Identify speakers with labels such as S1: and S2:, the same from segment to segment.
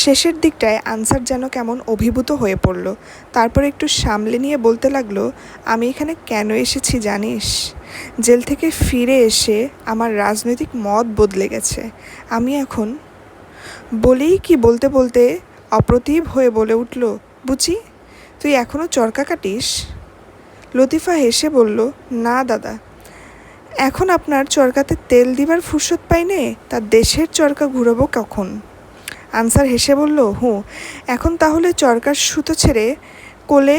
S1: শেষের দিকটায় আনসার যেন কেমন অভিভূত হয়ে পড়ল। তারপর একটু সামলে নিয়ে বলতে লাগলো, আমি এখানে কেন এসেছি জানিস? জেল থেকে ফিরে এসে আমার রাজনৈতিক মত বদলে গেছে। আমি এখন বলেই কি বলতে বলতে অপ্রতিভ হয়ে বলে উঠল, বুচি তুই এখনও চরকা কাটিস? লতিফা হেসে বলল, না দাদা, এখন আপনার চরকাতে তেল দিবার ফুরসত পাইনে, তার দেশের চরকা ঘুরাবো কখন? আনসার হেসে বলল, এখন তাহলে চরকার সুতো ছেড়ে কোলে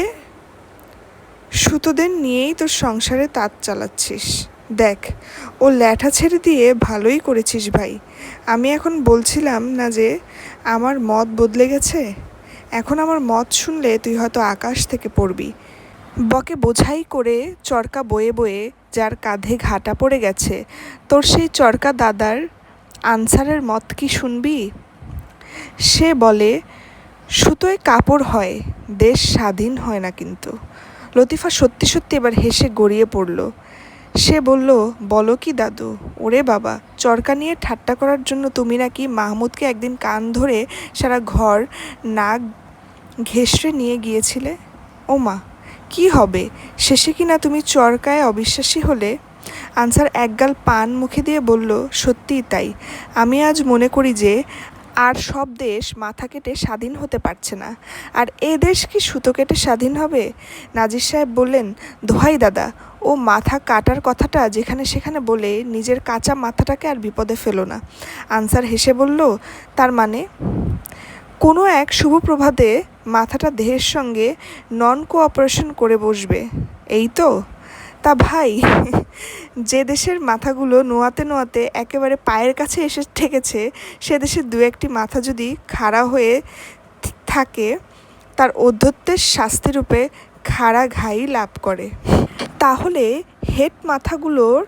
S1: সুতোদের নিয়েই তোর সংসারে তাঁত চালাচ্ছিস। দেখ, ও ল্যাঠা ছেড়ে দিয়ে ভালোই করেছিস ভাই। আমি এখন বলছিলাম না যে আমার মত বদলে গেছে? এখন আমার মত শুনলে তুই হয়তো আকাশ থেকে পড়বি। বকে বোঝাই করে চরকা বয়ে বয়ে যার কাঁধে ঘাটা পড়ে গেছে, তোর সেই চরকা দাদার আনসারের মত কি শুনবি? সে বলে, সুতোয় কাপড় হয়, দেশ স্বাধীন হয় না কিন্তু। লতিফা সত্যি সত্যি এবার হেসে গড়িয়ে পড়ল। সে বলল, বলো কি দাদু? ওরে বাবা, চরকা নিয়ে ঠাট্টা করার জন্য তুমি নাকি মাহমুদকে একদিন কান ধরে সারা ঘর নাক ঘেঁষড়ে নিয়ে গিয়েছিলে। ও মা, কি হবে শেষে কিনা তুমি চরকায় অবিশ্বাসী হলে? আনসার একগাল পান মুখে দিয়ে বলল, সত্যিই তাই। আমি আজ মনে করি যে আর সব দেশ মাথা কেটে স্বাধীন হতে পারছে না, আর এ দেশ কি সুতো কেটে স্বাধীন হবে? নাজির সাহেব বললেন, দোহাই দাদা, ও মাথা কাটার কথাটা যেখানে সেখানে বলে নিজের কাঁচা মাথাটাকে আর বিপদে ফেলো না। আনসার হেসে বলল, তার মানে? কোনো এক শুভ প্রভাতে মাথাটা দেহের সঙ্গে নন কোঅপারেশন করে বসবে, এই তো? তা ভাই, যে দেশের মাথাগুলো নোয়াতে নোয়াতে একেবারে পায়ের কাছে এসে ঠেকেছে, সে দেশের দু একটি মাথা যদি খাড়া হয়ে থাকে, তার ঔদ্ধত্যের শাস্তিরূপে খাড়া ঘাই লাভ করে, তাহলে হেড মাথাগুলোর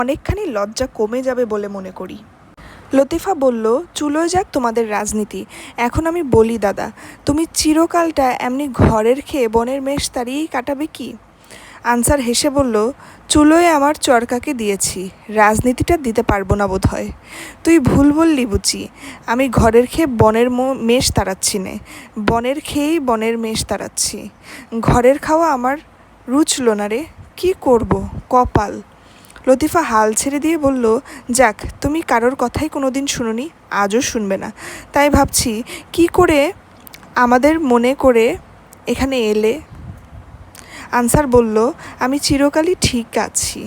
S1: অনেকখানি লজ্জা কমে যাবে বলে মনে করি। লতিফা বলল, চুলোয় যাক তোমাদের রাজনীতি। এখন আমি বলি দাদা, তুমি চিরকালটা এমনি ঘরের খেয়ে বনের মেষ তাড়িয়েই কাটাবে কি? আনসার হেসে বলল, চুলোয় আমার চরকাকে দিয়েছি, রাজনীতিটা দিতে পারবো না বোধ হয়। তুই ভুল বললি বুচি, আমি ঘরের খেয়ে বনের মেষ তাড়াচ্ছি নে, বনের খেয়েই বনের মেষ তাড়াচ্ছি। ঘরের খাওয়া আমার রুচল না রে, কি করব, কপাল। লতিফা হাল ছেড়ে দিয়ে বলল, যাক, তুমি কারোর কথাই কোনো দিন শুনোনি, আজও শুনবে না, তাই ভাবছি কি করে আমাদের মনে করে এখানে এলে। আনসার বলল, আমি চিরকালই ঠিক আছি,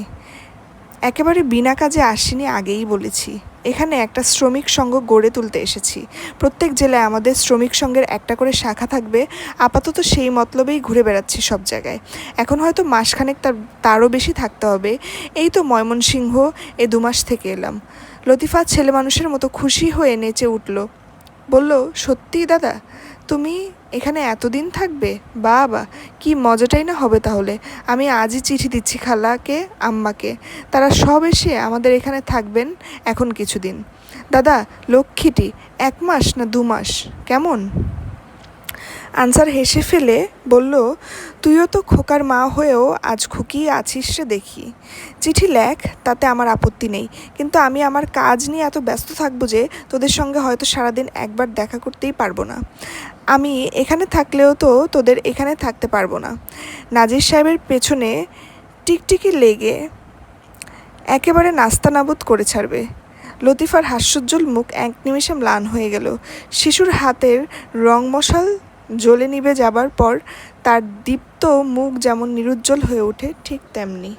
S1: একেবারে বিনা কাজে আসিনি, আগেই বলেছি। এখানে একটা শ্রমিক সংঘ গড়ে তুলতে এসেছি। প্রত্যেক জেলায় আমাদের শ্রমিক সংঘের একটা করে শাখা থাকবে। আপাতত সেই মতলবেই ঘুরে বেড়াচ্ছি সব জায়গায়। এখন হয়তো মাসখানেক তারও বেশি থাকতে হবে। এই তো ময়মনসিংহ 2 মাস থেকে এলাম। লতিফা ছেলে মানুষের মতো খুশি হয়ে নেচে উঠল, বলল, সত্যিই দাদা, তুমি এখানে এতদিন থাকবে? বাবা, কি মজাটাই না হবে তাহলে। আমি আজই চিঠি দিচ্ছি খালাকে, আম্মাকে, তারা সব এসে আমাদের এখানে থাকবেন এখন কিছুদিন। দাদা, লক্ষ্মীটি 1 মাস না 2 মাস, কেমন? আনসার হেসে ফেলে বলল, তুইও তো খোকার মা হয়েও আজ খুকিয়ে আছিস রে দেখি। চিঠি লেখ, তাতে আমার আপত্তি নেই, কিন্তু আমি আমার কাজ নিয়ে এত ব্যস্ত থাকবো যে তোদের সঙ্গে হয়তো সারাদিন একবার দেখা করতেই পারবো না। আমি এখানে থাকলেও তো তোদের এখানে থাকতে পারবো না। নাজির সাহেবের পেছনে টিকটিকি লেগে একেবারে নাস্তানাবুদ করে ছাড়বে। লতিফার হাস্যোজ্জ্বল মুখ এক নিমেষে ম্লান হয়ে গেল। শিশুর হাতের রং মশাল জ্বলে নিভে যাবার পর তার দীপ্ত মুখ যেমন নিরুজ্জ্বল হয়ে ওঠে, ঠিক তেমনি।